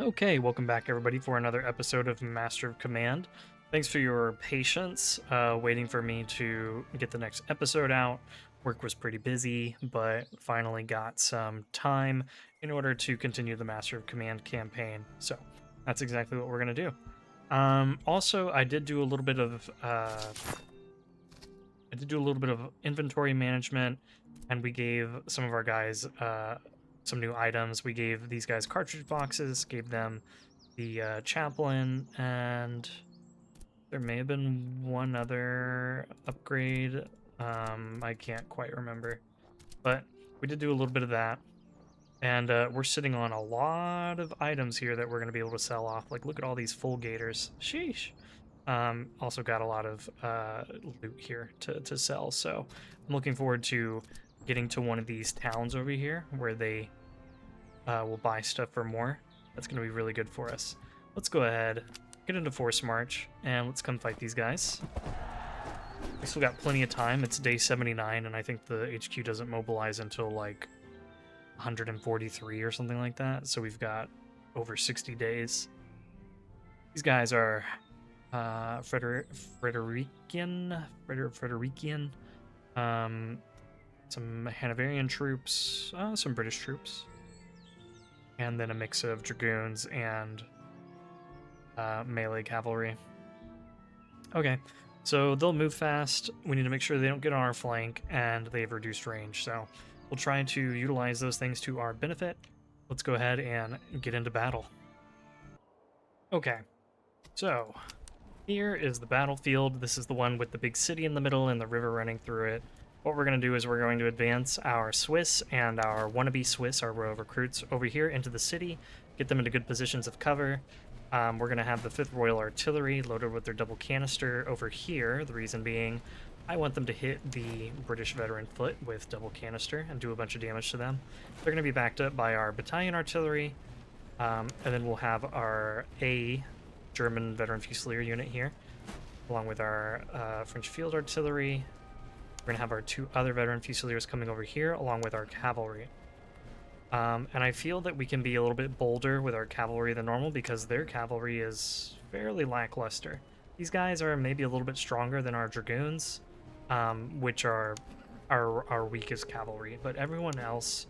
Okay, welcome back everybody for another episode of Master of Command. Thanks for your patience waiting for me to get the next episode out. Work was pretty busy, but finally got some time in order to continue the Master of Command campaign. So that's exactly what we're going to do. Also, I did do a little bit of inventory management, and we gave some of our guys some new items. We gave these guys cartridge boxes, gave them the chaplain, and there may have been one other upgrade. I can't quite remember, but we did do a little bit of that. And we're sitting on a lot of items here that we're going to be able to sell off. Like, look at all these full gators. Sheesh. Also got a lot of loot here to sell. So I'm looking forward to getting to one of these towns over here where they will buy stuff for more. That's going to be really good for us. Let's go ahead, get into Force March, and let's come fight these guys. We still got plenty of time. It's day 79, and I think the HQ doesn't mobilize until like 143 or something like that. So we've got over 60 days. These guys are Frederikian, some Hanoverian troops, some British troops, and then a mix of dragoons and melee cavalry. Okay, so they'll move fast. We need to make sure they don't get on our flank, and they have reduced range, so we'll try to utilize those things to our benefit. Let's go ahead and get into battle. Okay, so here is the battlefield. This is the one with the big city in the middle and the river running through it. What we're going to do is we're going to advance our Swiss and our wannabe Swiss, our royal recruits, over here into the city, get them into good positions of cover. We're going to have the 5th Royal Artillery loaded with their double canister over here, the reason being I want them to hit the British veteran foot with double canister and do a bunch of damage to them. They're going to be backed up by our battalion artillery, and then we'll have our A German veteran fusilier unit here, along with our French field artillery. We're going to have our 2 other veteran fusiliers coming over here, along with our cavalry. And I feel that we can be a little bit bolder with our cavalry than normal because their cavalry is fairly lackluster. These guys are maybe a little bit stronger than our dragoons, which are our weakest cavalry, but everyone else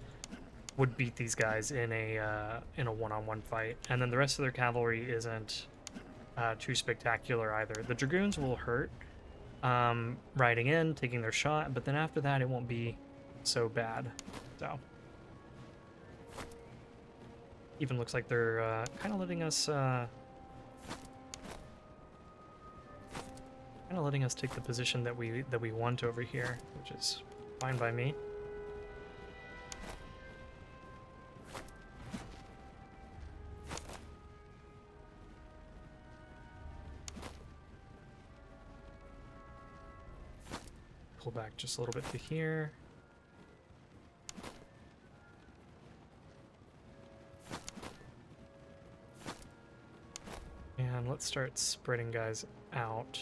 would beat these guys in a one-on-one fight. And then the rest of their cavalry isn't too spectacular either. The dragoons will hurt riding in, taking their shot, but then after that it won't be so bad. So even looks like they're kind of letting us take the position that we want over here, which is fine by me. Pull back just a little bit to here. And let's start spreading guys out.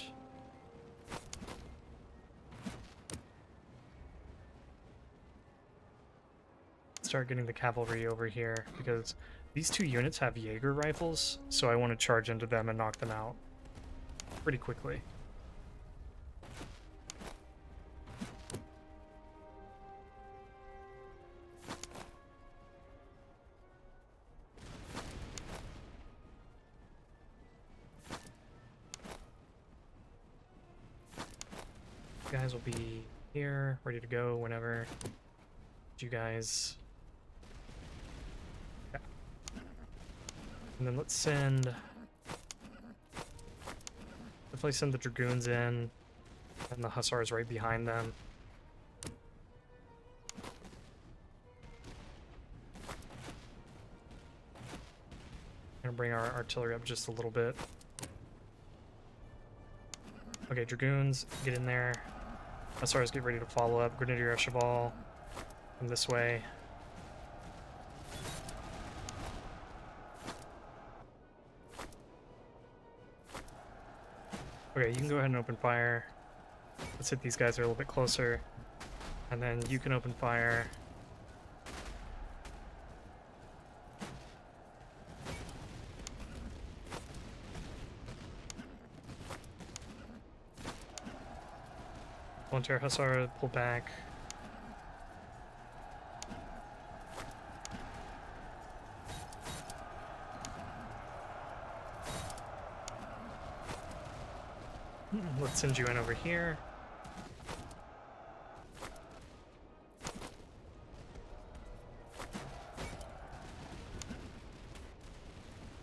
Start getting the cavalry over here because these 2 units have Jaeger rifles, so I want to charge into them and knock them out pretty quickly. Guys will be here, ready to go whenever you guys. Yeah. And then let's definitely send the dragoons in, and the hussars right behind them. Gonna bring our artillery up just a little bit. Okay, dragoons, get in there. Hussars, get ready to follow up. Grenadier Cheval, come this way. Okay, you can go ahead and open fire. Let's hit these guys a little bit closer. And then you can open fire. Volunteer Hussar, pull back. Let's send you in over here.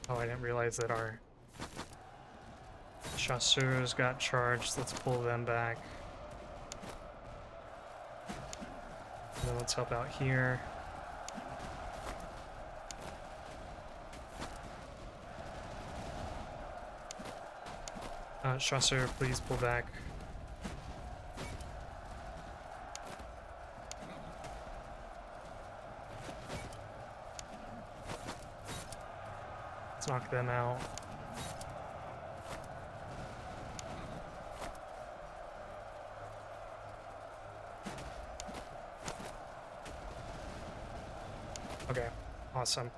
Oh, I didn't realize that our chasseurs got charged. Let's pull them back. And then let's help out here. Chasseur, please pull back. Let's knock them out. Okay, awesome.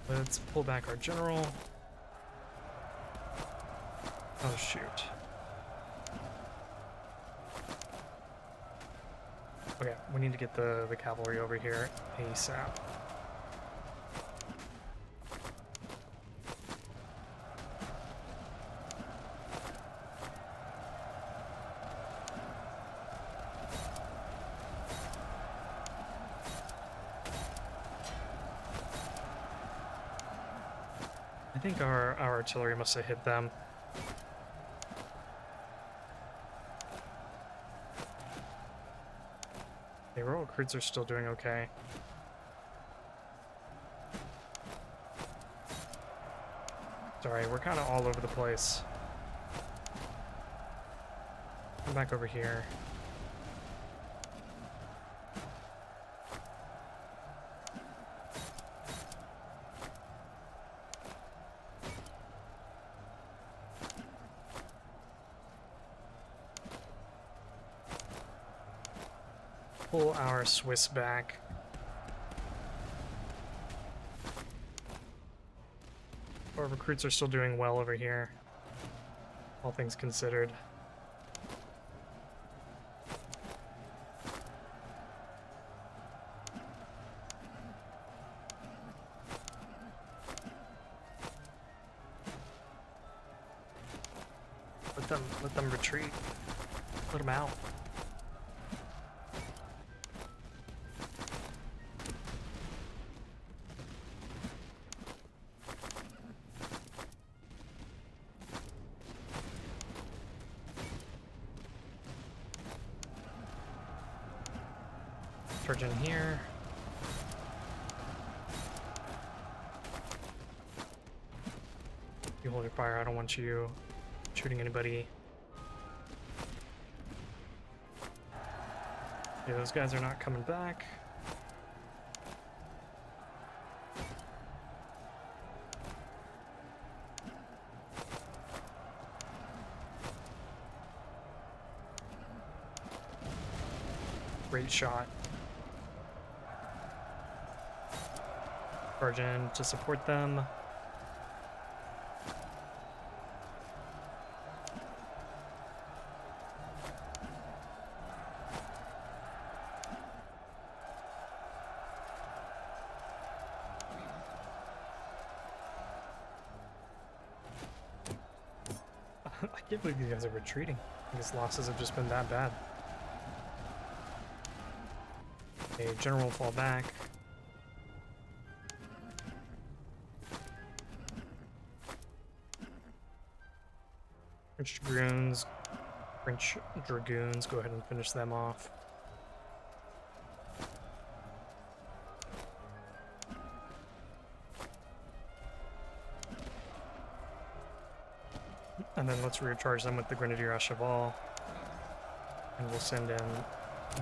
Let's pull back our general. Oh, shoot. Okay, we need to get the cavalry over here ASAP. I think our artillery must have hit them. The royal recruits are still doing okay. Sorry, we're kind of all over the place. Come back over here. Pull our Swiss back. Our recruits are still doing well over here, all things considered. Let them retreat. Let them out. Charge in here. You hold your fire. I don't want you shooting anybody. Yeah, those guys are not coming back. Great shot. Charge in to support them. I can't believe these guys are retreating. These losses have just been that bad. A general fall back. French Dragoons, go ahead and finish them off. And then let's recharge them with the Grenadier à Cheval. And we'll send in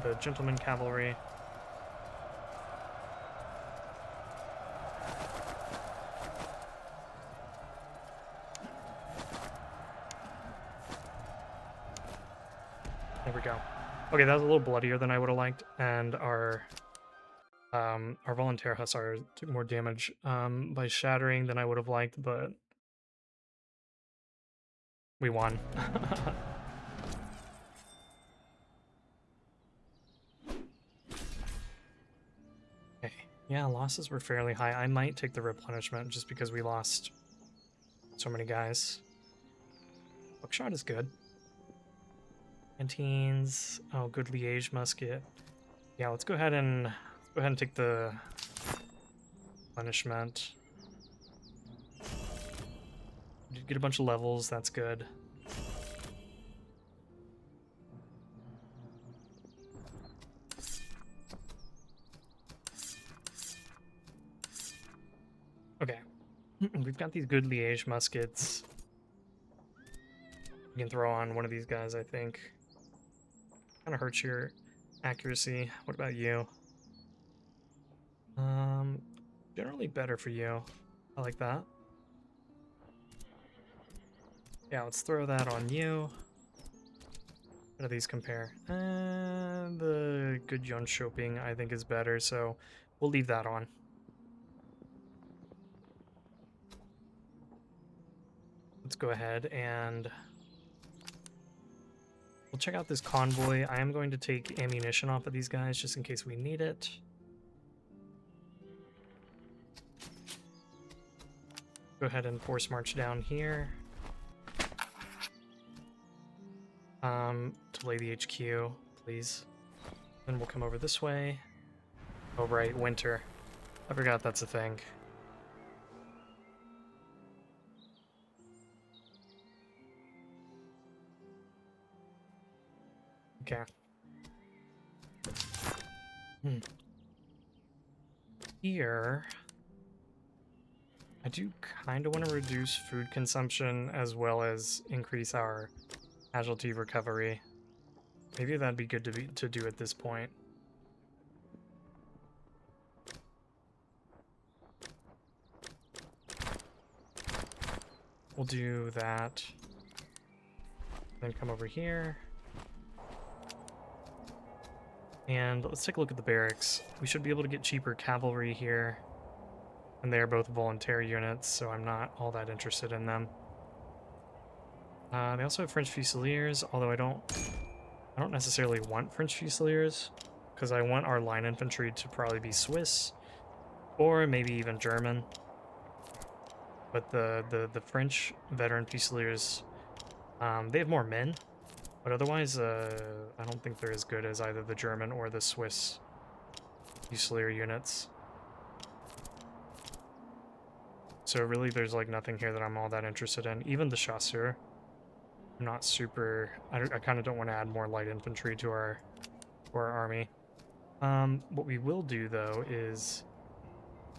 the Gentleman Cavalry. There we go. Okay, that was a little bloodier than I would have liked, and our Volunteer Hussar took more damage by shattering than I would have liked, but we won. Yeah, losses were fairly high. I might take the replenishment just because we lost so many guys. Buckshot is good. Canteens. Oh, good Liège musket. Yeah, let's go ahead and take the replenishment. Did get a bunch of levels. That's good. Okay. We've got these good Liège muskets. We can throw on one of these guys, I think. Kind of hurts your accuracy. What about you? Generally better for you. I like that. Yeah, let's throw that on you. How do these compare? The good Jönköping I think is better, so we'll leave that on. Let's go ahead and we'll check out this convoy. I am going to take ammunition off of these guys just in case we need it. Go ahead and force march down here. To lay the HQ, please. Then we'll come over this way. Oh right, winter. I forgot that's a thing. Okay. Here, I do kind of want to reduce food consumption as well as increase our casualty recovery. Maybe that'd be good to do at this point. We'll do that. Then come over here. And let's take a look at the barracks. We should be able to get cheaper cavalry here. And they are both voluntary units, so I'm not all that interested in them. They also have French Fusiliers, although I don't necessarily want French Fusiliers, because I want our line infantry to probably be Swiss, or maybe even German. But the French veteran Fusiliers, they have more men, but otherwise, I don't think they're as good as either the German or the Swiss Fusilier units. So really, there's like nothing here that I'm all that interested in. Even the Chasseur, I'm not super. I kind of don't want to add more light infantry to our army. What we will do though is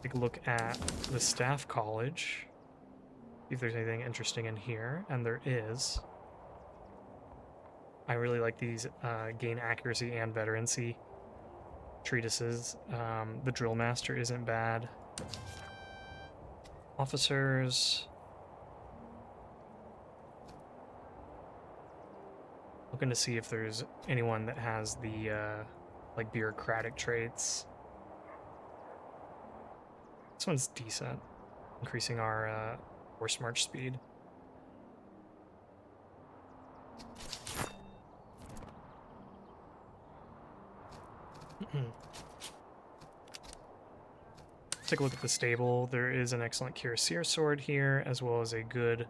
take a look at the staff college. See if there's anything interesting in here, and there is. I really like these gain accuracy and veterancy treatises. The drill master isn't bad. Officers. Looking to see if there's anyone that has the like bureaucratic traits. This one's decent, increasing our horse march speed. Take a look at the stable. There is an excellent cuirassier sword here, as well as a good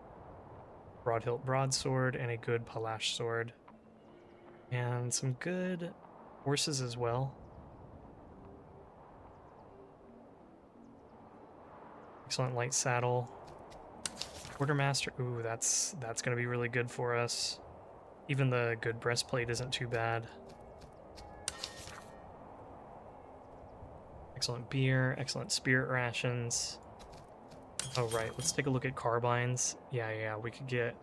broad-hilt broadsword and a good palash sword. And some good horses as well. Excellent light saddle. Quartermaster, ooh, that's gonna be really good for us. Even the good breastplate isn't too bad. Excellent beer, excellent spirit rations. Oh right, let's take a look at carbines. Yeah, we could get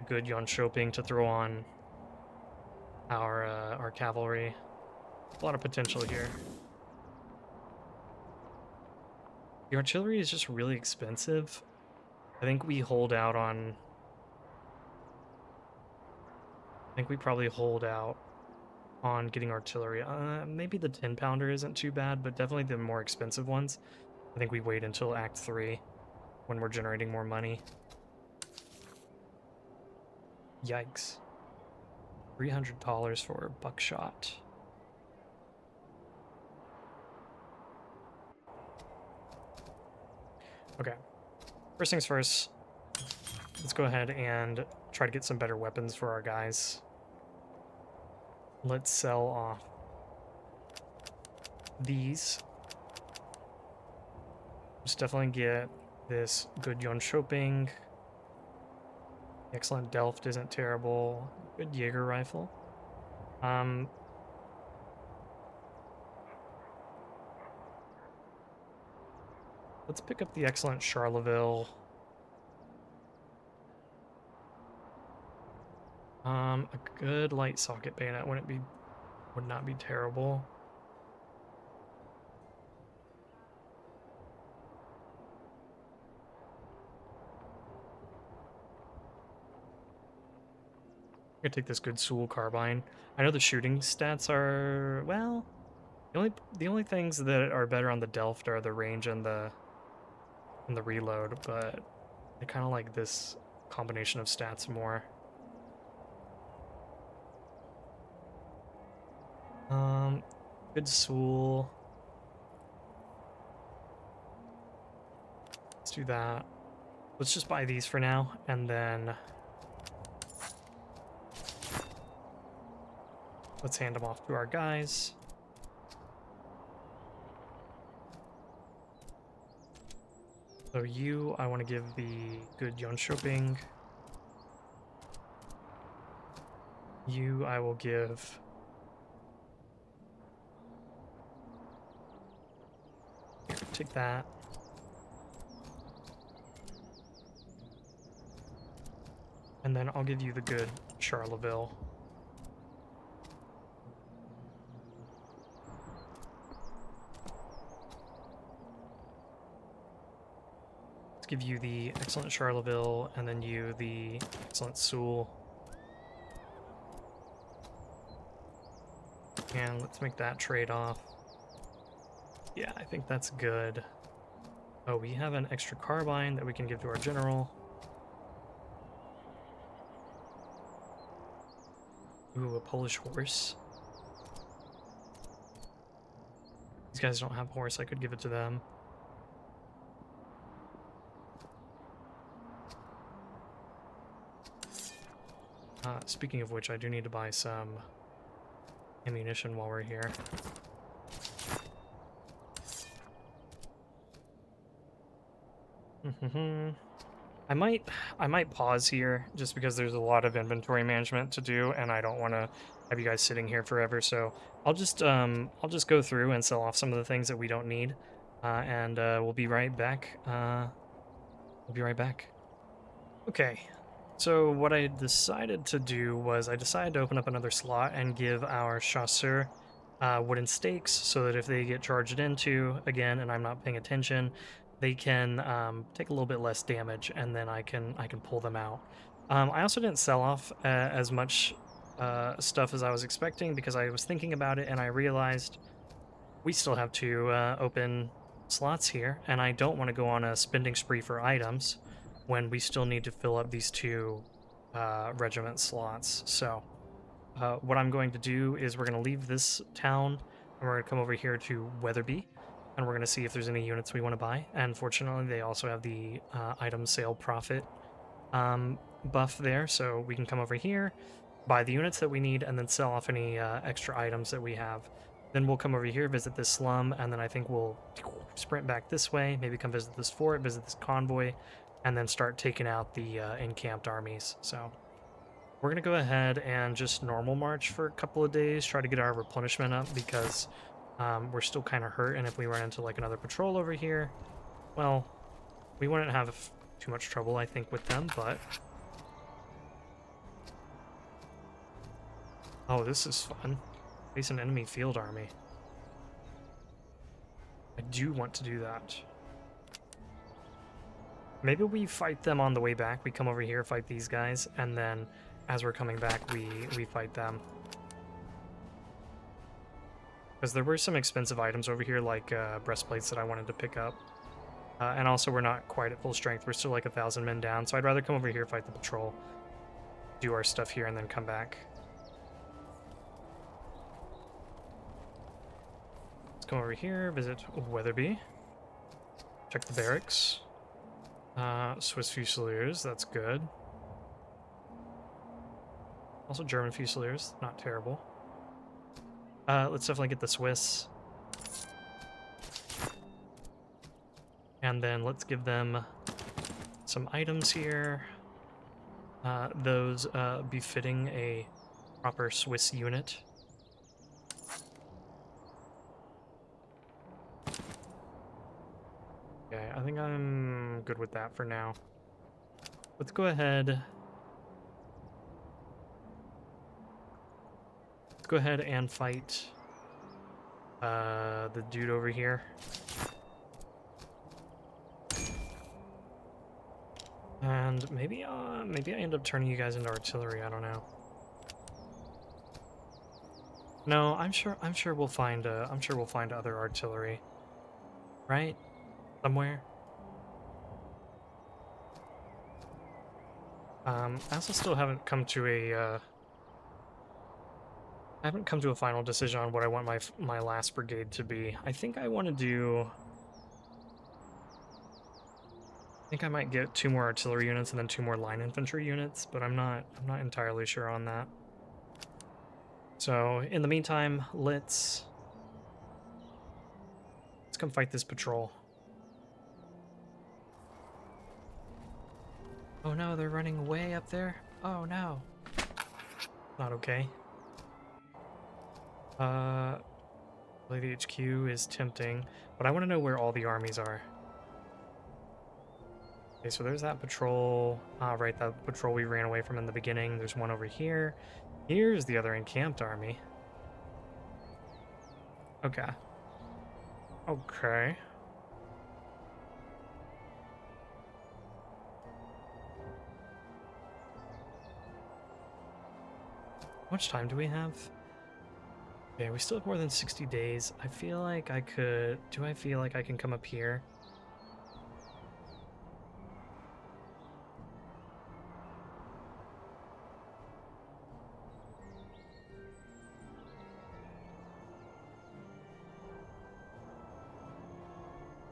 a good Jönköping to throw on our cavalry. A lot of potential here. The artillery is just really expensive. I think we hold out on... I think we probably hold out on getting artillery. Maybe the 10-pounder isn't too bad, but definitely the more expensive ones. I think we wait until Act 3 when we're generating more money. Yikes. $300 for buckshot. Okay. First things first, let's go ahead and try to get some better weapons for our guys. Let's sell off these. Let's definitely get this good Yon Shopping. Excellent Delft isn't terrible. Good Jaeger rifle. Let's pick up the excellent Charleville. A good light socket bayonet would not be terrible. I'm gonna take this good Soul carbine. I know the shooting stats are, well, the only things that are better on the Delft are the range and the reload, but I kind of like this combination of stats more. Good Soul. Let's do that. Let's just buy these for now, and then let's hand them off to our guys. So you, I want to give the good Jönköping. You, I will give... Take that. And then I'll give you the good Charleville. Let's give you the excellent Charleville, and then you the excellent Soul. And let's make that trade-off. Yeah, I think that's good. Oh, we have an extra carbine that we can give to our general. Ooh, a Polish horse. These guys don't have horse, I could give it to them. Speaking of which, I do need to buy some ammunition while we're here. I might pause here just because there's a lot of inventory management to do, and I don't want to have you guys sitting here forever. So I'll just go through and sell off some of the things that we don't need, and we'll be right back. We'll be right back. Okay. So what I decided to do was I decided to open up another slot and give our chasseur wooden stakes so that if they get charged into again and I'm not paying attention, they can take a little bit less damage, and then I can pull them out. I also didn't sell off as much stuff as I was expecting because I was thinking about it and I realized we still have two open slots here, and I don't want to go on a spending spree for items when we still need to fill up these two regiment slots. So what I'm going to do is we're going to leave this town and we're going to come over here to Weatherby, and we're going to see if there's any units we want to buy. And fortunately, they also have the item sale profit buff there, so we can come over here, buy the units that we need, and then sell off any extra items that we have. Then we'll come over here, visit this slum, and then I think we'll sprint back this way, maybe come visit this fort, visit this convoy, and then start taking out the encamped armies. So we're going to go ahead and just normal march for a couple of days, try to get our replenishment up, because we're still kind of hurt, and if we run into like another patrol over here, well, we wouldn't have too much trouble, I think, with them, but... Oh, this is fun. Face an enemy field army. I do want to do that. Maybe we fight them on the way back. We come over here, fight these guys, and then as we're coming back, we fight them. Because there were some expensive items over here, like breastplates that I wanted to pick up. And also, we're not quite at full strength. We're still like 1,000 men down, so I'd rather come over here, fight the patrol, do our stuff here, and then come back. Let's come over here, visit Weatherby, check the barracks. Swiss Fusiliers, that's good. Also German Fusiliers, not terrible. Let's definitely get the Swiss. And then let's give them some items here. Those befitting a proper Swiss unit. Okay, I think I'm good with that for now. Let's go ahead. Let's go ahead and fight the dude over here. And maybe I end up turning you guys into artillery. I don't know. No, I'm sure we'll find other artillery, right? Somewhere. I also still haven't come to a final decision on what I want my last brigade to be. I think I want to do. I think I might get 2 more artillery units and then 2 more line infantry units, but I'm not entirely sure on that. So in the meantime, let's come fight this patrol. Oh no, they're running way up there. Oh no. Not okay. Play the HQ is tempting, but I want to know where all the armies are. Okay, so there's that patrol. Right, that patrol we ran away from in the beginning. There's one over here. Here's the other encamped army. Okay. Okay. How much time do we have? Okay, we still have more than 60 days. I feel like I could... Do I feel like I can come up here?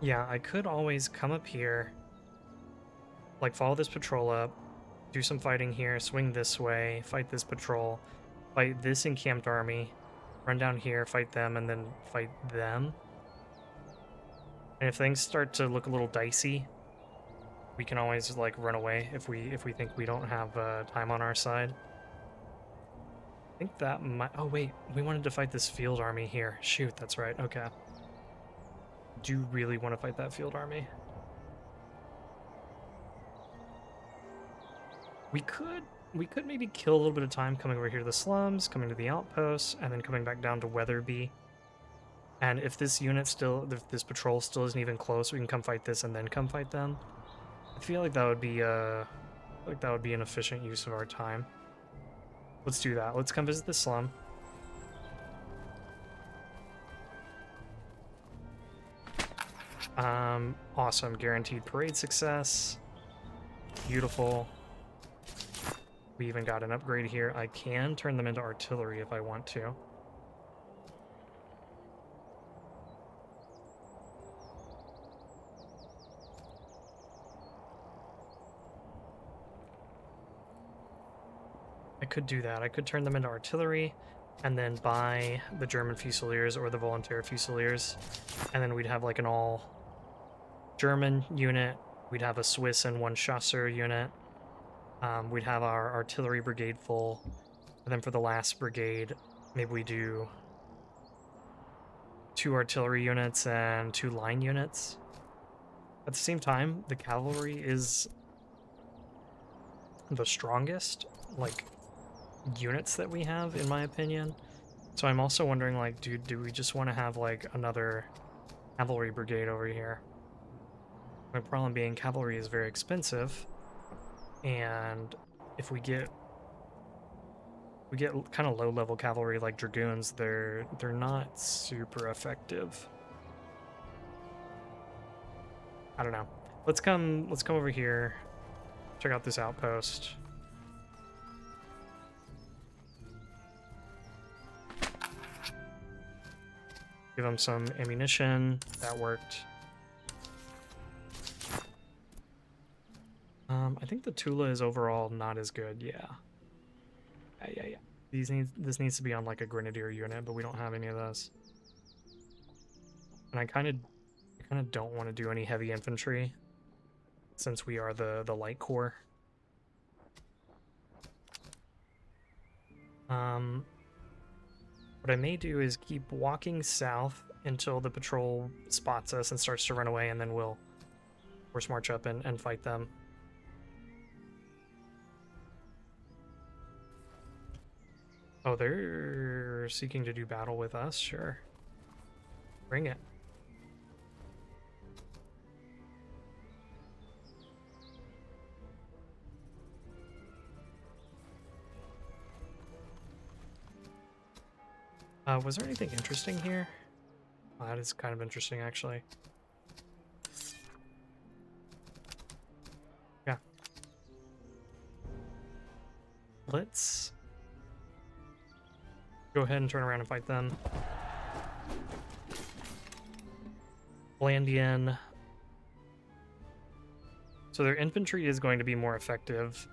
Yeah, I could always come up here, like follow this patrol up, do some fighting here, swing this way, fight this patrol, fight this encamped army, run down here, fight them, and then fight them. And if things start to look a little dicey, we can always like run away if we think we don't have time on our side. I think that might... Oh wait, we wanted to fight this field army here. Shoot, that's right. Okay. Do really want to fight that field army. We could maybe kill a little bit of time coming over here to the slums, coming to the outposts, and then coming back down to Weatherby. And if this patrol still isn't even close, we can come fight this and then come fight them. I feel like that would be an efficient use of our time. Let's do that. Let's come visit the slum. Awesome. Guaranteed parade success. Beautiful. We even got an upgrade here. I can turn them into artillery if I want to. I could do that. I could turn them into artillery and then buy the German Fusiliers or the Volunteer Fusiliers, and then we'd have like an all German unit. We'd have a Swiss and 1 Chasseur unit. We'd have our artillery brigade full, and then for the last brigade, maybe we do 2 artillery units and 2 line units. At the same time, the cavalry is the strongest, like, units that we have, in my opinion. So I'm also wondering, like, do we just want to have, like, another cavalry brigade over here? My problem being cavalry is very expensive, and if we get kind of low-level cavalry like dragoons, they're not super effective. I don't know. Let's come over here, check out this outpost. Give them some ammunition. That worked. I think the Tula is overall not as good. Yeah. Yeah. This needs to be on like a grenadier unit, but we don't have any of those. And I kind of don't want to do any heavy infantry since we are the light corps. What I may do is keep walking south until the patrol spots us and starts to run away, and then we'll force march up and fight them. Oh, they're seeking to do battle with us? Sure. Bring it. Was there anything interesting here? Oh, that is kind of interesting, actually. Yeah. Let's go ahead and turn around and fight them. Blandian. So their infantry is going to be more effective,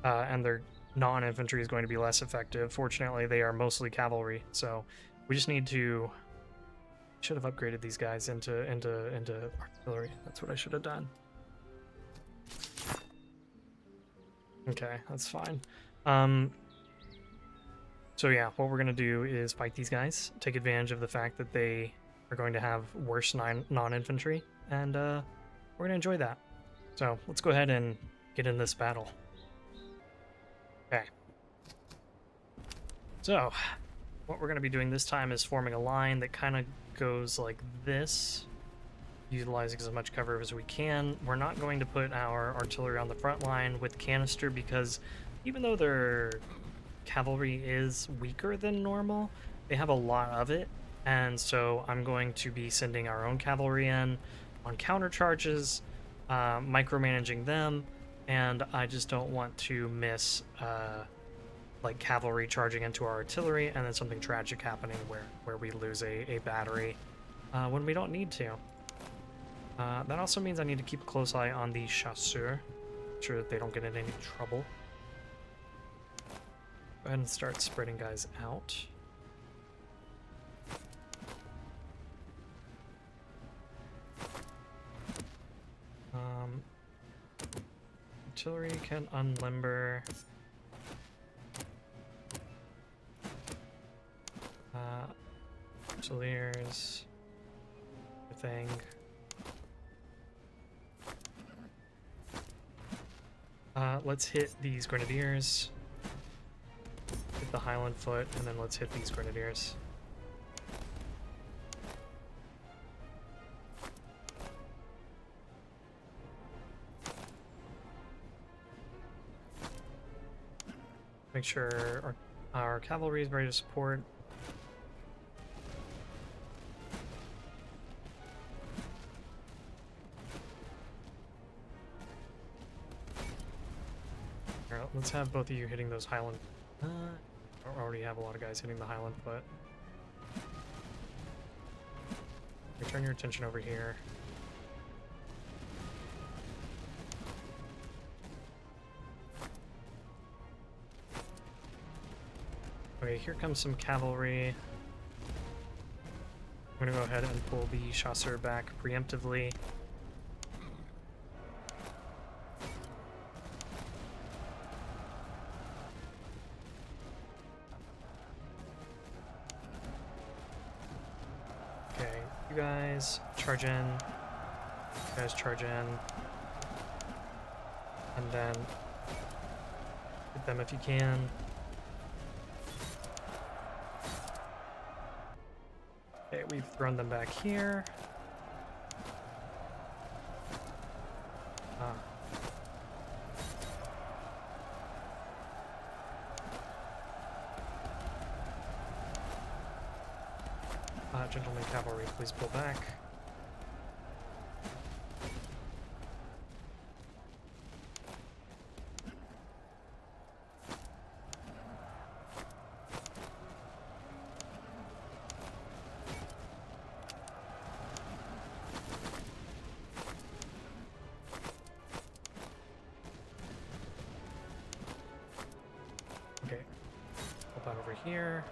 and their non-infantry is going to be less effective. Fortunately, they are mostly cavalry, so we just need to... Should have upgraded these guys into artillery. That's what I should have done. Okay, that's fine. So yeah, what we're gonna do is fight these guys, take advantage of the fact that they are going to have worse non-infantry, and we're gonna enjoy that. So let's go ahead and get in this battle. Okay. So, what we're going to be doing this time is forming a line that kind of goes like this, utilizing as much cover as we can. We're not going to put our artillery on the front line with canister because even though their cavalry is weaker than normal, they have a lot of it, and so I'm going to be sending our own cavalry in on counter charges, micromanaging them, and I just don't want to miss like cavalry charging into our artillery and then something tragic happening where we lose a battery when we don't need to. That also means I need to keep a close eye on the chasseurs, sure that they don't get in any trouble. Go ahead and start spreading guys out. Artillery can unlimber. Fusiliers. Thing. Let's hit these grenadiers. Hit the Highland Foot, and then let's hit these grenadiers. Make sure our cavalry is ready to support. Alright, let's have both of you hitting those Highland. I already have a lot of guys hitting the Highland Foot. Turn your attention over here. Okay, here comes some cavalry. I'm gonna go ahead and pull the chasseur back preemptively. Okay, you guys charge in. You guys charge in. And then hit them if you can. Okay, we've thrown them back here. Gentlemen cavalry, please pull back. over here.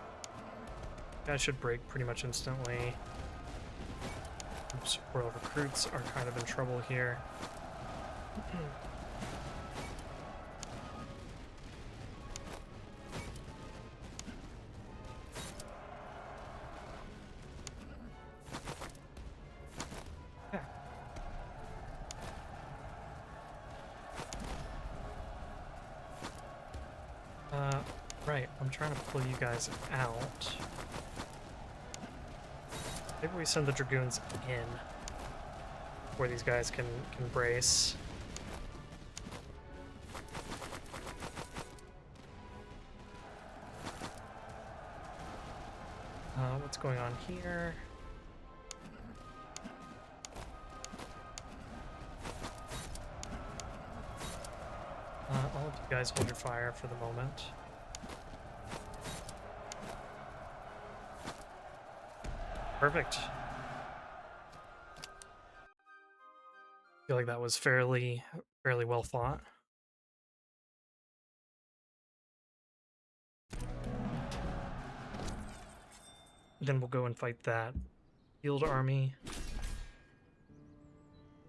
Guys should break pretty much instantly. Oops, Royal Recruits are kind of in trouble here. Yeah. Right, I'm trying to pull you guys out. Maybe we send the Dragoons in where these guys can brace. What's going on here? All of you guys hold your fire for the moment. Perfect. I feel like that was fairly well thought. Then we'll go and fight that field army.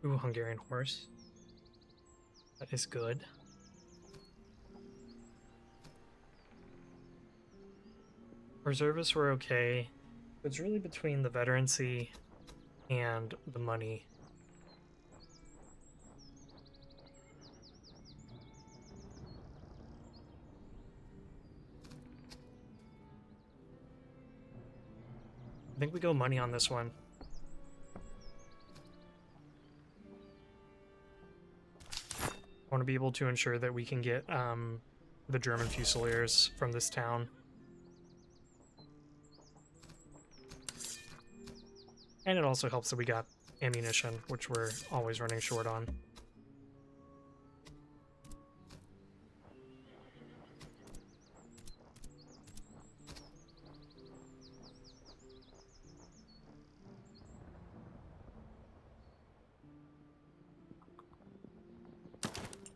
Ooh, Hungarian horse. That is good. Reservists were okay. It's really between the veterancy and the money. I think we go money on this one. I want to be able to ensure that we can get the German Fusiliers from this town. And it also helps that we got ammunition, which we're always running short on.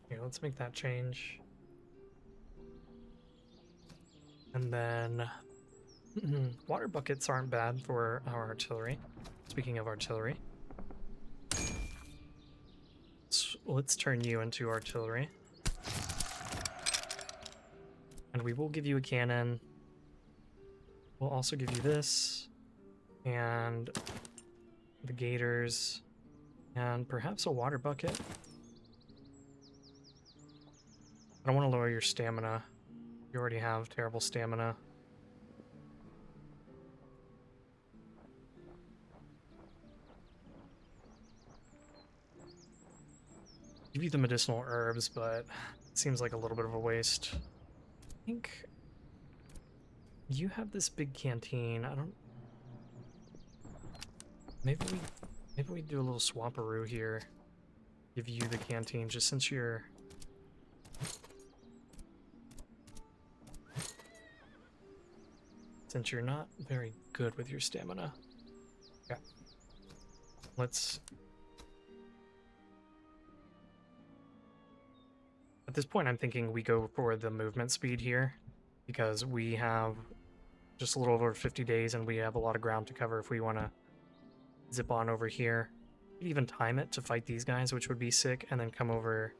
Okay, let's make that change. And then water buckets aren't bad for our artillery. Speaking of artillery, let's turn you into artillery. And we will give you a cannon. We'll also give you this, and the gators, and perhaps a water bucket. I don't want to lower your stamina. You already have terrible stamina. Give you the medicinal herbs, but it seems like a little bit of a waste. I think you have this big canteen. I don't. Maybe we do a little swapperoo here. Give you the canteen just since you're. Since you're not very good with your stamina. Yeah. Let's. At this point, I'm thinking we go for the movement speed here, because we have just a little over 50 days and we have a lot of ground to cover if we want to zip on over here. We could even time it to fight these guys, which would be sick, and then come over.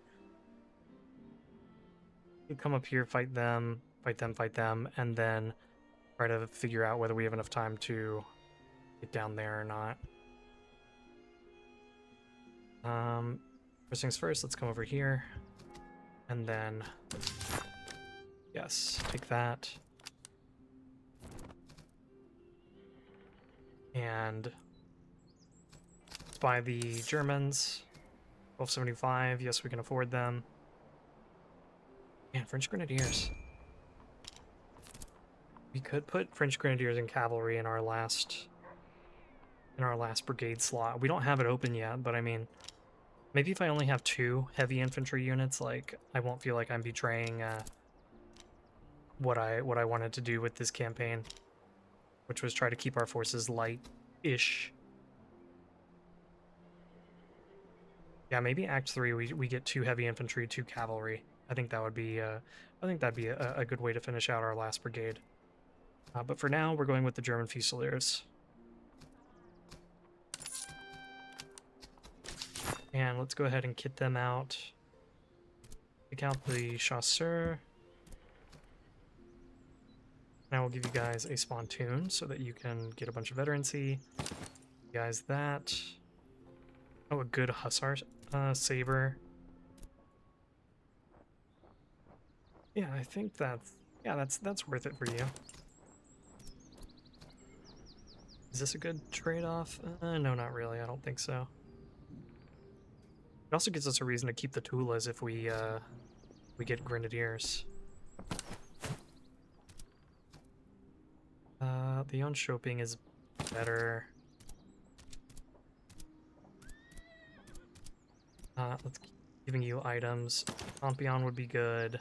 You come up here, fight them, and then try to figure out whether we have enough time to get down there or not. First things first, let's come over here. And then, yes, take that. And let's buy the Germans. 1275, yes, we can afford them. And French Grenadiers. We could put French Grenadiers and cavalry in our last brigade slot. We don't have it open yet, but I mean, maybe if I only have 2 heavy infantry units, like, I won't feel like I'm betraying what I wanted to do with this campaign, which was try to keep our forces light-ish. Yeah, maybe Act 3 we get 2 heavy infantry, 2 cavalry. I think that would be I think that'd be a good way to finish out our last brigade. But for now, we're going with the German Fusiliers. And let's go ahead and kit them out. Pick out the Chasseur. Now we'll give you guys a Spontoon so that you can get a bunch of veterancy. You guys that. Oh, a good Hussar Saber. Yeah, I think that's worth it for you. Is this a good trade-off? No, not really. I don't think so. It also gives us a reason to keep the Tulas if we get Grenadiers. The Unshoping is better. Let's keep giving you items. Pompion would be good.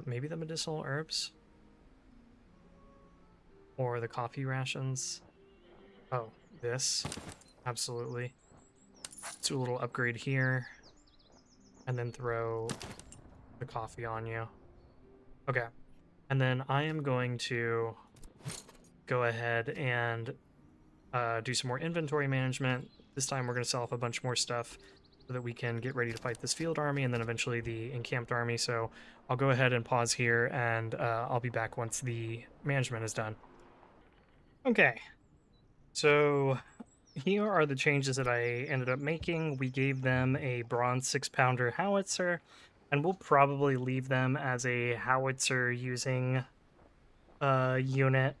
Maybe the medicinal herbs? Or the coffee rations? Oh, this? Absolutely. Let's do a little upgrade here. And then throw the coffee on you. Okay. And then I am going to go ahead and do some more inventory management. This time we're going to sell off a bunch more stuff so that we can get ready to fight this field army and then eventually the encamped army. So I'll go ahead and pause here, and I'll be back once the management is done. Okay, so here are the changes that I ended up making. We gave them a bronze 6-pounder howitzer, and we'll probably leave them as a howitzer using unit.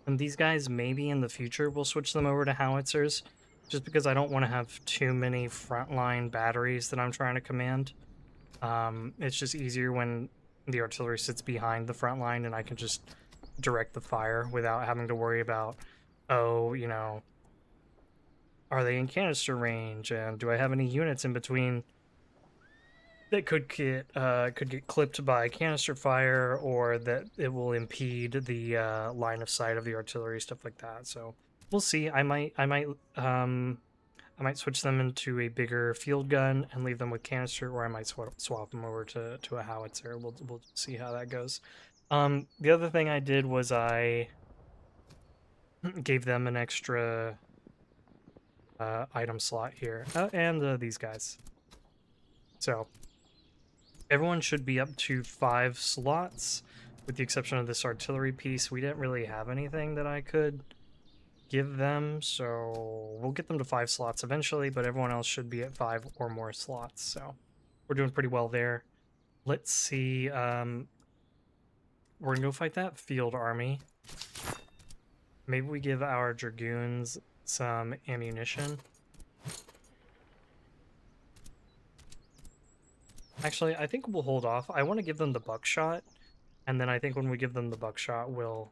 And these guys, maybe in the future, we'll switch them over to howitzers, just because I don't want to have too many frontline batteries that I'm trying to command. It's just easier when the artillery sits behind the front line and I can just direct the fire without having to worry about, oh, you know, are they in canister range, and do I have any units in between that could get clipped by canister fire, or that it will impede the line of sight of the artillery, stuff like that. So we'll see. I might switch them into a bigger field gun and leave them with canister, or I might swap them over to a howitzer. We'll see how that goes. The other thing I did was I gave them an extra item slot here, and these guys. So everyone should be up to 5 slots, with the exception of this artillery piece. We didn't really have anything that I could give them, so we'll get them to 5 slots eventually, but everyone else should be at 5 or more slots, so we're doing pretty well there. Let's see, we're gonna go fight that field army. Maybe we give our dragoons some ammunition. Actually, I think we'll hold off. I want to give them the buckshot, and then I think when we give them the buckshot, we'll...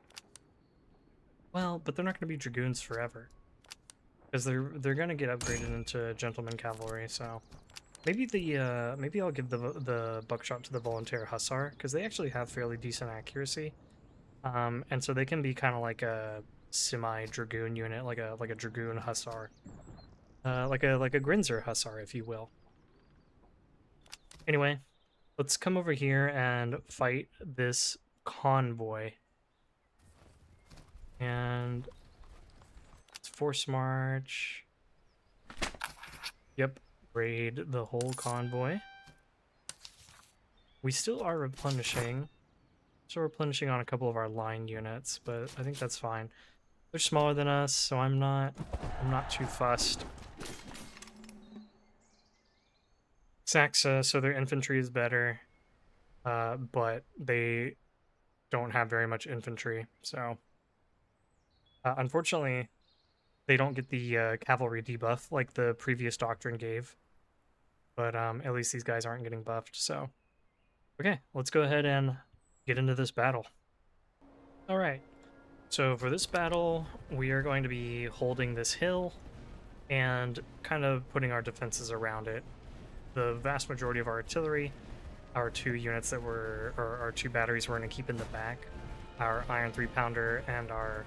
Well, but they're not going to be dragoons forever, because they're going to get upgraded into gentleman cavalry. So maybe maybe I'll give the buckshot to the volunteer hussar, because they actually have fairly decent accuracy, and so they can be kind of like a semi-dragoon unit, like a dragoon hussar, like a Grinzer hussar, if you will. Anyway, let's come over here and fight this convoy. And let's force march. Yep, raid the whole convoy. We still are replenishing. So we're replenishing on a couple of our line units, but I think that's fine. They're smaller than us, so I'm not too fussed. Saxa, so their infantry is better, but they don't have very much infantry, so unfortunately they don't get the cavalry debuff like the previous doctrine gave, but at least these guys aren't getting buffed. So okay, let's go ahead and get into this battle. All right, so for this battle we are going to be holding this hill and kind of putting our defenses around it. The vast majority of our artillery, our 2 units that were, or our 2 batteries we're going to keep in the back. Our iron 3-pounder and our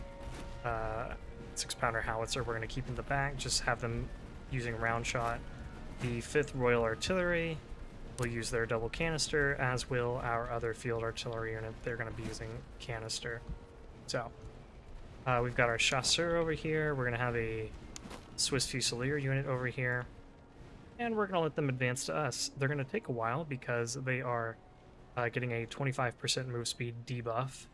6-pounder howitzer we're going to keep in the back, just have them using round shot. The 5th Royal Artillery will use their double canister, as will our other field artillery unit. They're going to be using canister. So, we've got our chasseur over here. We're going to have a Swiss Fusilier unit over here. And we're going to let them advance to us. They're going to take a while because they are getting a 25% move speed debuff.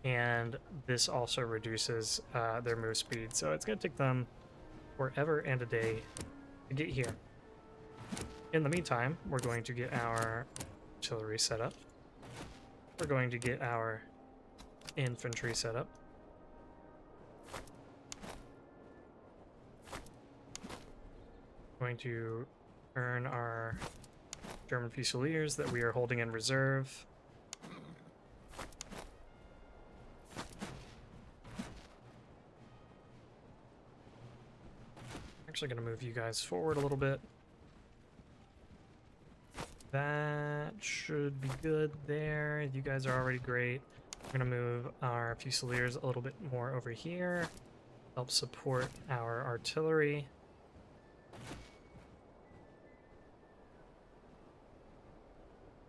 And this also reduces their move speed. So it's going to take them forever and a day to get here. In the meantime, we're going to get our artillery set up. We're going to get our infantry set up. Going to earn our German Fusiliers that we are holding in reserve. Actually going to move you guys forward a little bit. That should be good there. You guys are already great. We're going to move our Fusiliers a little bit more over here. Help support our artillery.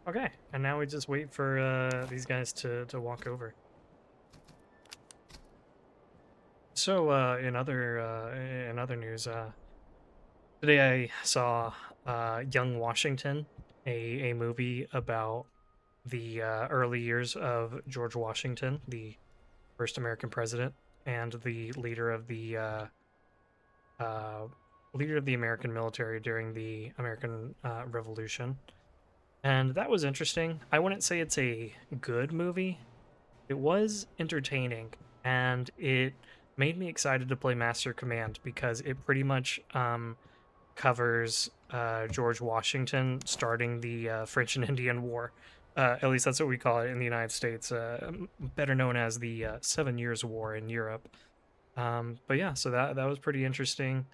Okay, and now we just wait for these guys to walk over. So, in other news, today I saw Young Washington, a movie about the early years of George Washington, the first American president, and the leader of the American military during the American Revolution. And that was interesting. I wouldn't say it's a good movie. It was entertaining, and it made me excited to play Master Command because it pretty much covers George Washington starting the French and Indian War. At least that's what we call it in the United States, better known as the 7 Years' War in Europe. But yeah, so that was pretty interesting.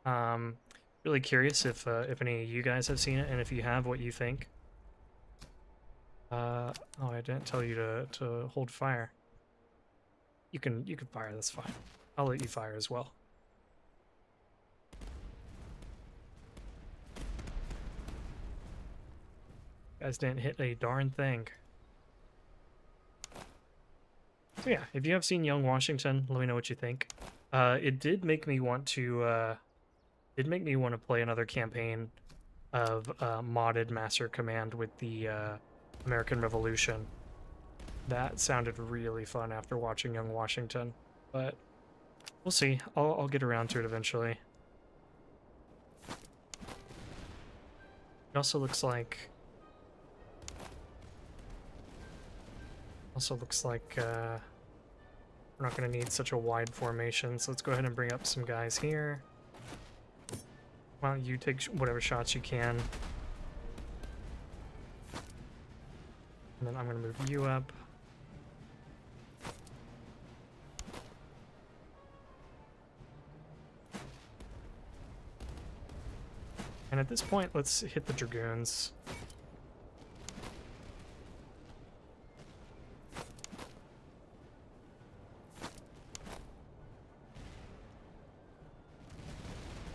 Really curious if any of you guys have seen it, and if you have, what you think. Oh, I didn't tell you to hold fire. You can fire, that's fine. I'll let you fire as well. Guys didn't hit a darn thing. So yeah, if you have seen Young Washington, let me know what you think. It did make me want to play another campaign of modded Master Command with the American Revolution. That sounded really fun after watching Young Washington, but we'll see. I'll get around to it eventually. It also looks like we're not going to need such a wide formation, so let's go ahead and bring up some guys here. Why don't you take whatever shots you can. And then I'm going to move you up. And at this point, let's hit the Dragoons.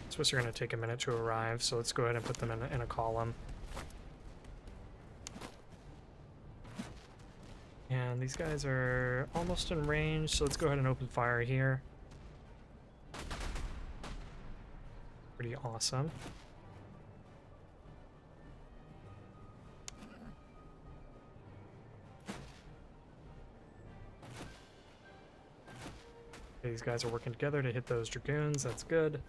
Swiss are going to take a minute to arrive, so let's go ahead and put them in a column. And these guys are almost in range, so let's go ahead and open fire here. Pretty awesome. Okay, these guys are working together to hit those Dragoons, that's good.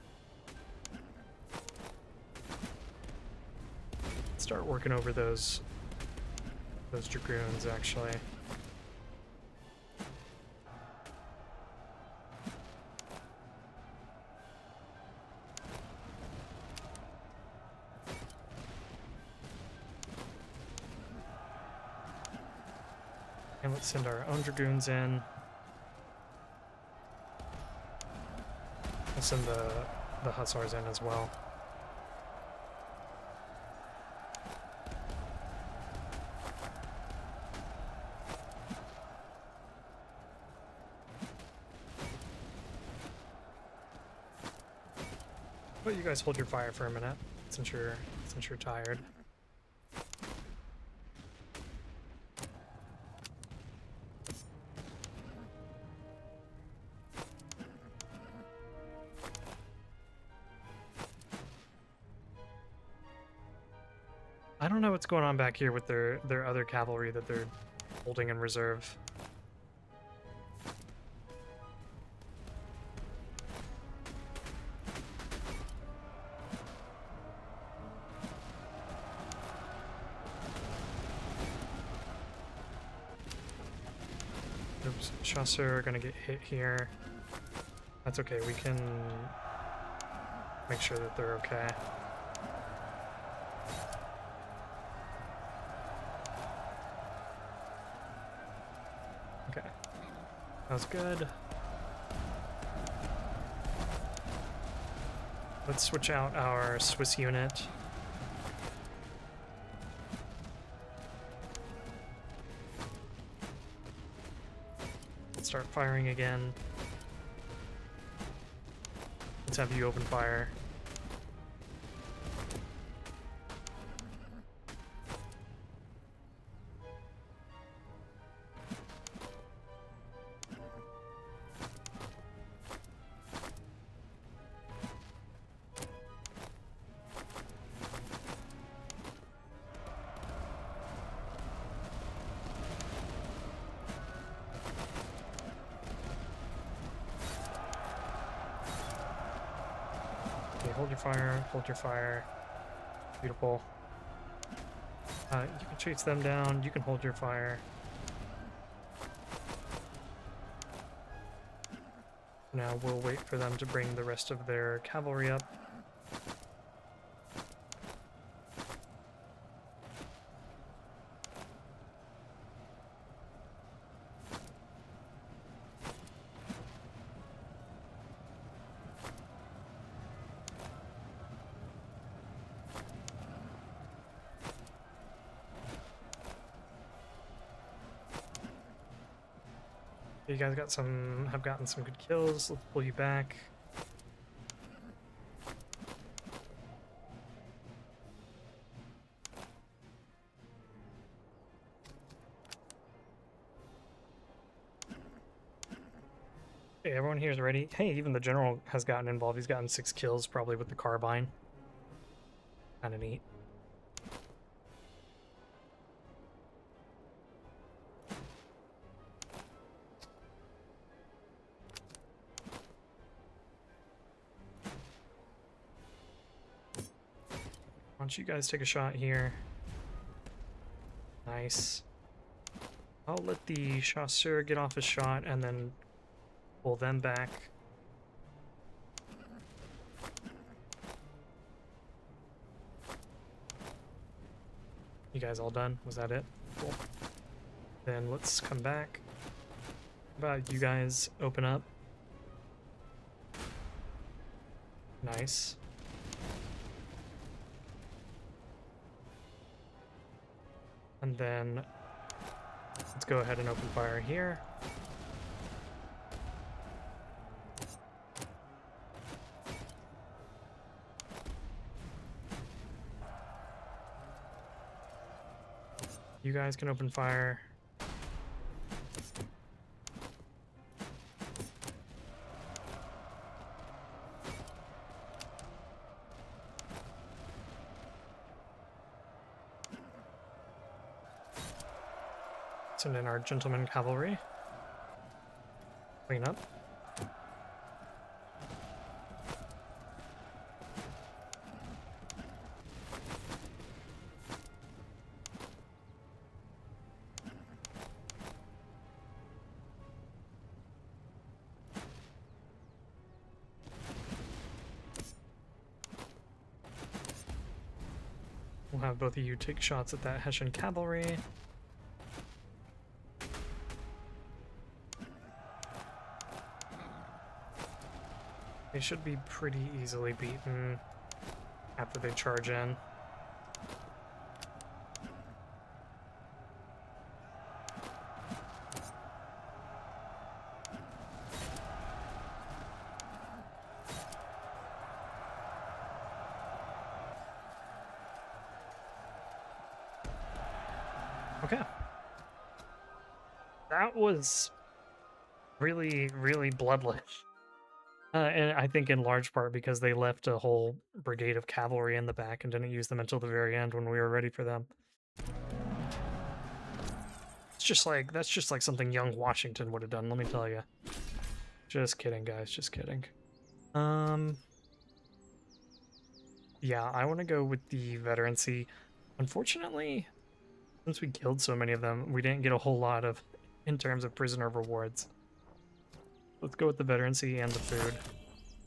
Start working over those Dragoons, actually. And let's send our own Dragoons in. Let's send the Hussars in as well. But you guys hold your fire for a minute, since you're tired. I don't know what's going on back here with their other cavalry that they're holding in reserve. Oops, Chasseurs are gonna get hit here. That's okay, we can make sure that they're okay. Okay, that was good. Let's switch out our Swiss unit. Start firing again. Let's have you open fire. Hold your fire, hold your fire. Beautiful. You can chase them down, you can hold your fire. Now we'll wait for them to bring the rest of their cavalry up. You guys have gotten some good kills. Let's pull you back. Okay, everyone here is ready. Hey, even the general has gotten involved. He's gotten 6 kills, probably with the carbine. Kinda neat. Why don't you guys take a shot here? Nice. I'll let the chasseur get off a shot and then pull them back. You guys all done? Was that it? Cool. Then let's come back. How about you guys open up? Nice. And then let's go ahead and open fire here. You guys can open fire. Send in our gentleman cavalry. Clean up. We'll have both of you take shots at that Hessian cavalry. They should be pretty easily beaten after they charge in. Okay. That was really, really bloodless. And I think in large part because they left a whole brigade of cavalry in the back and didn't use them until the very end when we were ready for them. That's just like something young Washington would have done, let me tell you. Just kidding, guys, just kidding. Yeah, I want to go with the veterancy. Unfortunately, since we killed so many of them, we didn't get a whole lot of in terms of prisoner rewards. Let's go with the veterancy and the food.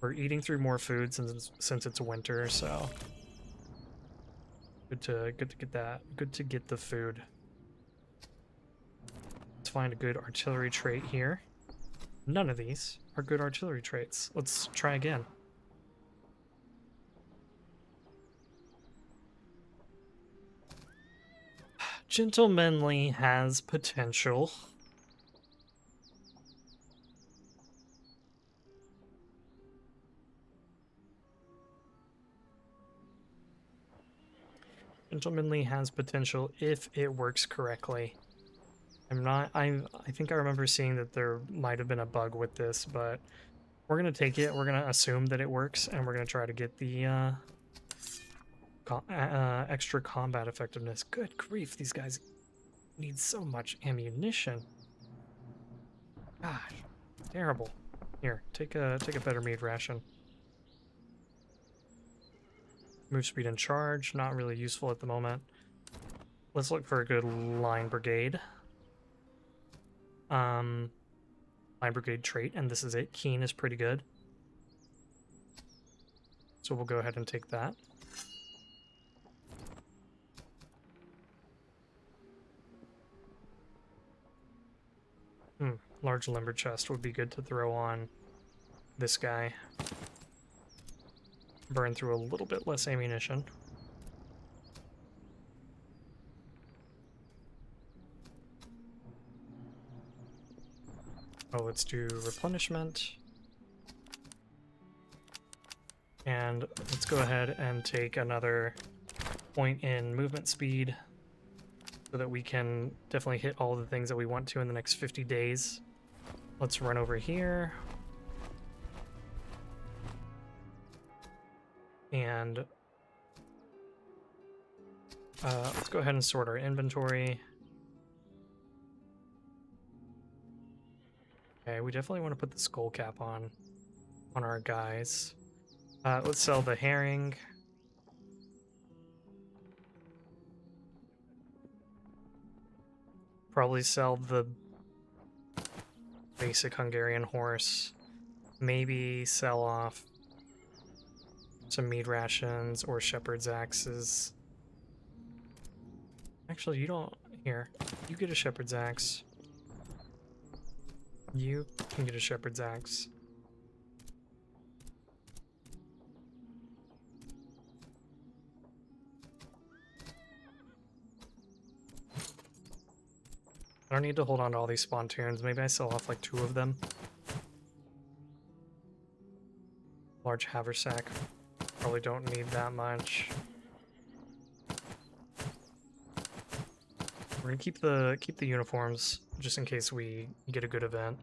We're eating through more food since it's winter, so good to get that. Good to get the food. Let's find a good artillery trait here. None of these are good artillery traits. Let's try again. Gentlemanly has potential. Gentlemanly has potential if it works correctly. I think I remember seeing that there might have been a bug with this, but we're gonna take it. We're gonna assume that it works, and we're gonna try to get the extra combat effectiveness. Good grief, these guys need so much ammunition. Gosh, terrible. Here, take a better meat ration. Move speed and charge, not really useful at the moment. Let's look for a good line brigade. Line brigade trait, and this is it. Keen is pretty good. So we'll go ahead and take that. Large limber chest would be good to throw on this guy. Burn through a little bit less ammunition. Oh, let's do replenishment. And let's go ahead and take another point in movement speed so that we can definitely hit all the things that we want to in the next 50 days. Let's run over here. And let's go ahead and sort our inventory. Okay, we definitely want to put the skull cap on our guys. Let's sell the herring. Probably sell the basic Hungarian horse. Maybe sell off some meat rations or shepherd's axes. Actually, you don't... Here, you get a shepherd's axe. You can get a shepherd's axe. I don't need to hold on to all these spontoons. Maybe I sell off like 2 of them. Large haversack. Probably don't need that much. We're gonna keep the uniforms just in case we get a good event.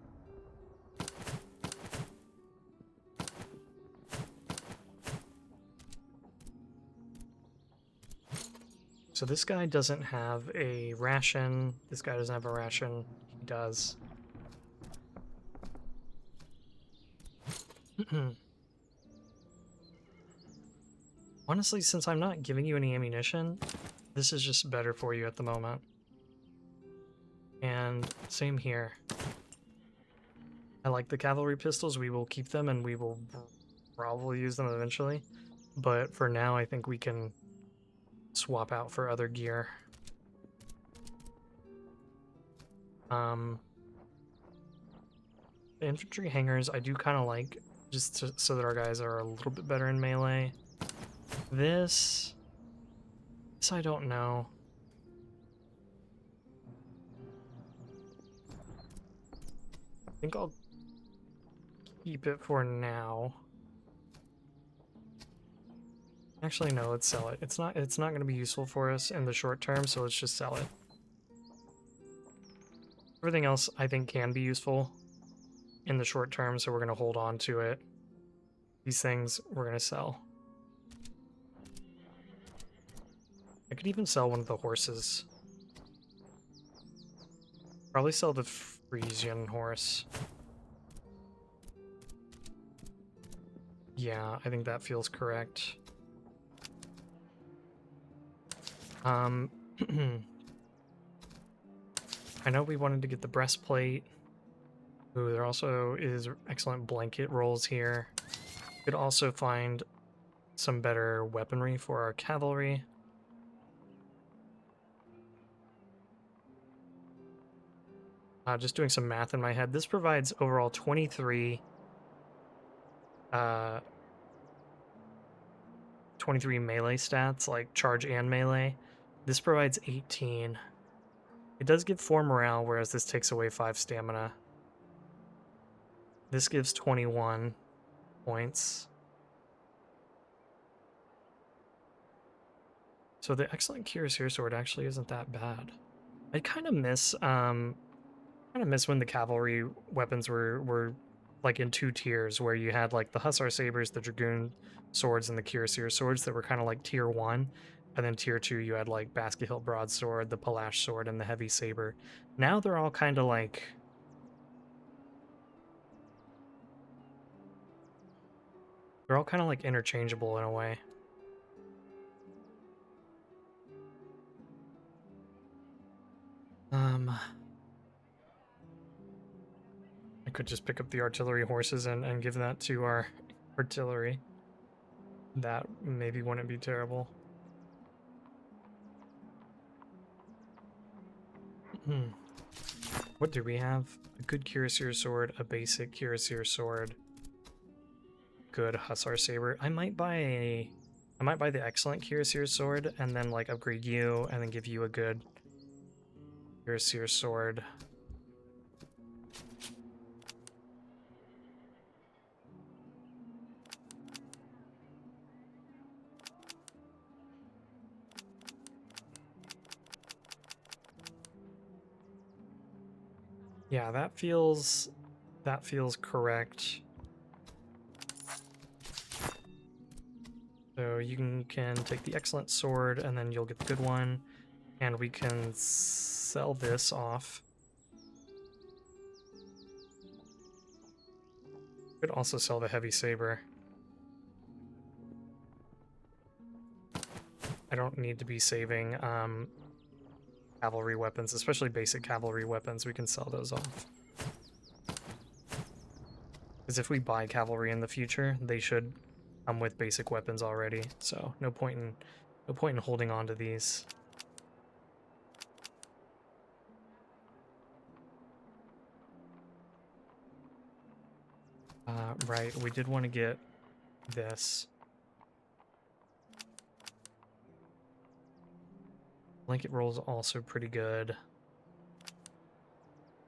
So this guy doesn't have a ration. This guy doesn't have a ration. He does. Honestly, since I'm not giving you any ammunition, this is just better for you at the moment. And same here. I like the cavalry pistols. We will keep them and we will probably use them eventually. But for now, I think we can swap out for other gear. The infantry hangers I do kind of like, just so that our guys are a little bit better in melee. This I don't know. I think I'll keep it for now. Actually, no, let's sell it. It's not going to be useful for us in the short term, so let's just sell it. Everything else I think can be useful in the short term, so we're going to hold on to it. These things we're going to sell. I could even sell one of the horses. Probably sell the Frisian horse. Yeah, I think that feels correct. I know we wanted to get the breastplate. Ooh, there also is excellent blanket rolls here. Could also find some better weaponry for our cavalry. Just doing some math in my head. This provides overall 23 23 melee stats, like charge and melee. This provides 18. It does give 4 morale, whereas this takes away 5 stamina. This gives 21 points. So the excellent cuirassier sword actually isn't that bad. I kind of miss when the cavalry weapons were like in 2 tiers, where you had like the hussar sabers, the dragoon swords, and the cuirassier swords that were kind of like tier 1, and then tier 2 you had like basket hilt broadsword, the palash sword, and the heavy saber. Now they're all kind of like interchangeable in a way. I could just pick up the artillery horses and give that to our artillery. That maybe wouldn't be terrible. What do we have? A good cuirassier sword, a basic cuirassier sword, good hussar saber. I might buy the excellent cuirassier sword and then like upgrade you and then give you a good cuirassier sword. Yeah, that feels correct. So you can take the excellent sword and then you'll get the good one, and we can sell this off. Could also sell the heavy saber. I don't need to be saving cavalry weapons, especially basic cavalry weapons. We can sell those off. Because if we buy cavalry in the future, they should come with basic weapons already. So no point in holding on to these. Right, we did want to get this. Blanket roll's also pretty good,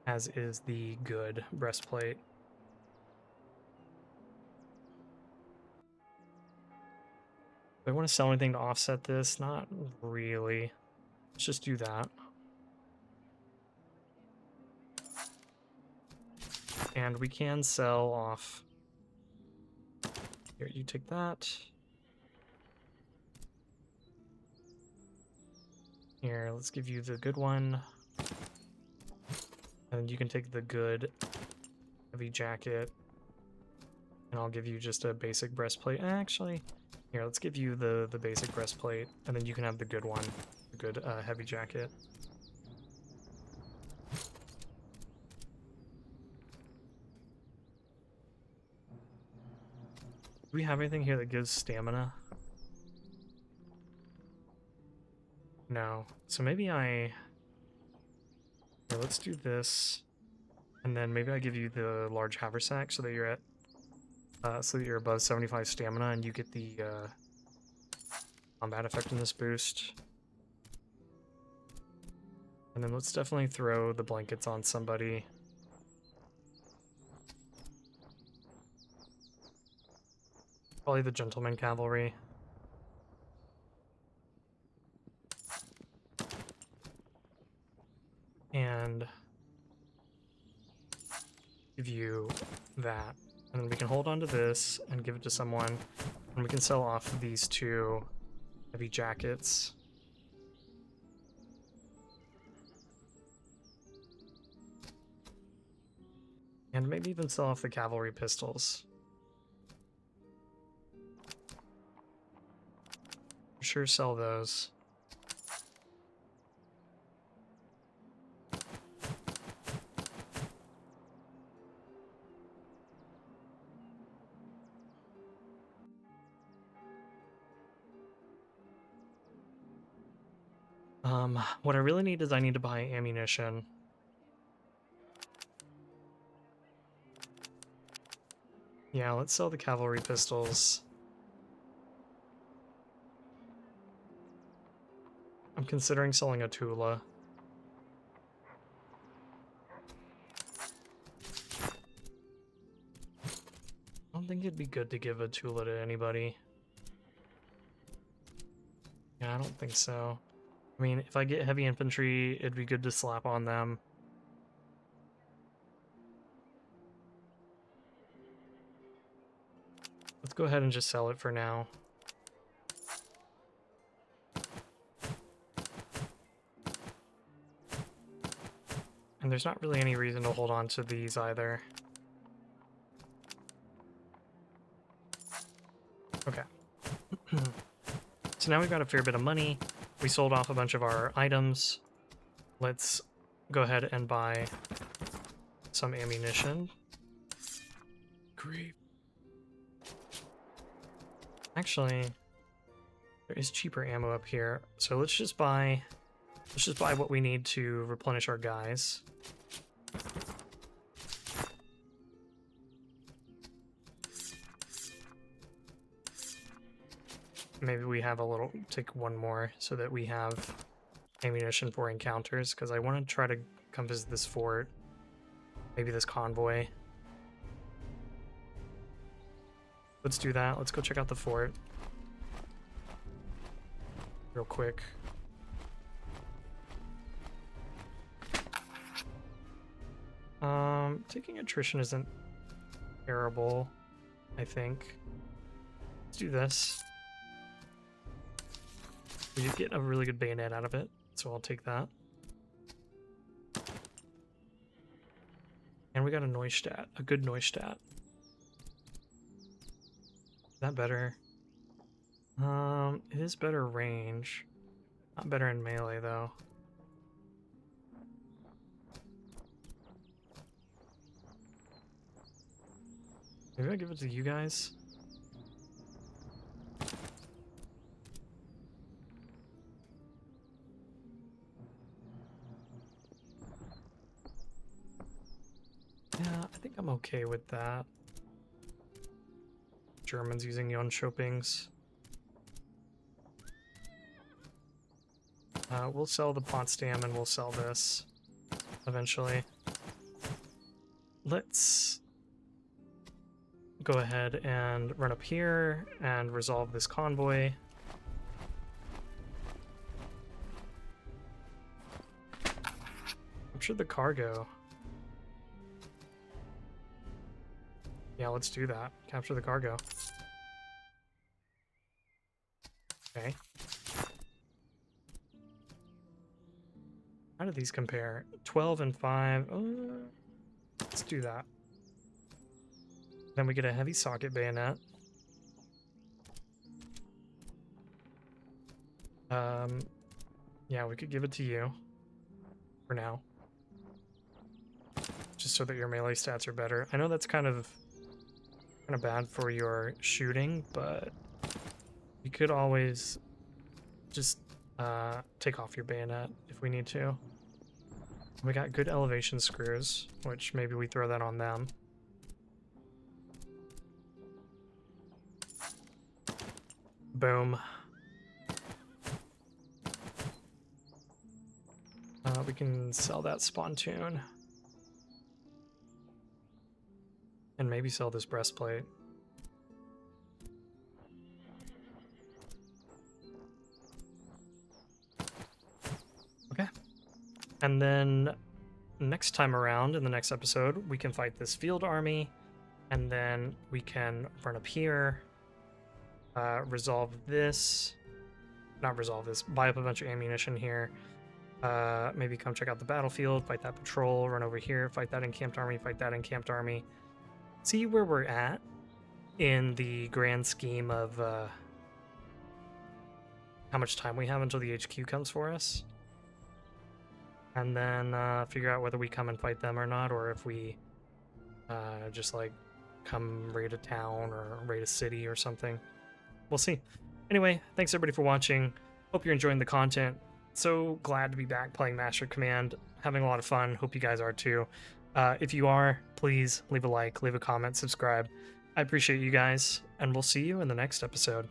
as is the good breastplate. Do I want to sell anything to offset this? Not really. Let's just do that. And we can sell off. Here, you take that. Here, let's give you the good one. And you can take the good heavy jacket. And I'll give you just a basic breastplate. Actually, here, let's give you the basic breastplate. And then you can have the good one, the good heavy jacket. Do we have anything here that gives stamina? No. So maybe Here, let's do this. And then maybe I give you the large haversack so that you're at so that you're above 75 stamina and you get the combat effectiveness boost. And then let's definitely throw the blankets on somebody. Probably the gentleman cavalry. And give you that. And then we can hold on to this and give it to someone. And we can sell off these 2 heavy jackets. And maybe even sell off the cavalry pistols. For sure sell those. What I really need is I need to buy ammunition. Yeah, let's sell the cavalry pistols. I'm considering selling a Tula. I don't think it'd be good to give a Tula to anybody. Yeah, I don't think so. I mean, if I get heavy infantry, it'd be good to slap on them. Let's go ahead and just sell it for now. And there's not really any reason to hold on to these either. Okay. So now we've got a fair bit of money. We sold off a bunch of our items. Let's go ahead and buy some ammunition. Great. Actually, there is cheaper ammo up here. So let's just buy what we need to replenish our guys. Maybe we have a little, take one more so that we have ammunition for encounters, because I want to try to come visit this fort. Maybe this convoy. Let's do that. Let's go check out the fort. Real quick. Taking attrition isn't terrible, I think. Let's do this. We did get a really good bayonet out of it, so I'll take that. And we got a noise stat, a good noise stat. Is that better? It is better range. Not better in melee, though. Maybe I'll give it to you guys. Yeah, I think I'm okay with that. Germans using Jönköpings. We'll sell the Potsdam and we'll sell this eventually. Let's go ahead and run up here and resolve this convoy. Capture the cargo. Yeah, let's do that. Capture the cargo. Okay. How do these compare? 12 and 5. Let's do that. Then we get a heavy socket bayonet. Yeah, we could give it to you for now. Just so that your melee stats are better. I know that's kind of bad for your shooting, but you could always just take off your bayonet if we need to. We got good elevation screws, which maybe we throw that on them. Boom. We can sell that spontoon. And maybe sell this breastplate. Okay. And then next time around, in the next episode, we can fight this field army. And then we can run up here, resolve this, not resolve this, buy up a bunch of ammunition here. Maybe come check out the battlefield, fight that patrol, run over here, fight that encamped army, fight that encamped army. See where we're at in the grand scheme of how much time we have until the HQ comes for us. And then figure out whether we come and fight them or not, or if we just like come raid a town or raid a city or something. We'll see. Anyway, thanks everybody for watching. Hope you're enjoying the content. So glad to be back playing Master Command. Having a lot of fun. Hope you guys are too. If you are, please leave a like, leave a comment, subscribe. I appreciate you guys, and we'll see you in the next episode.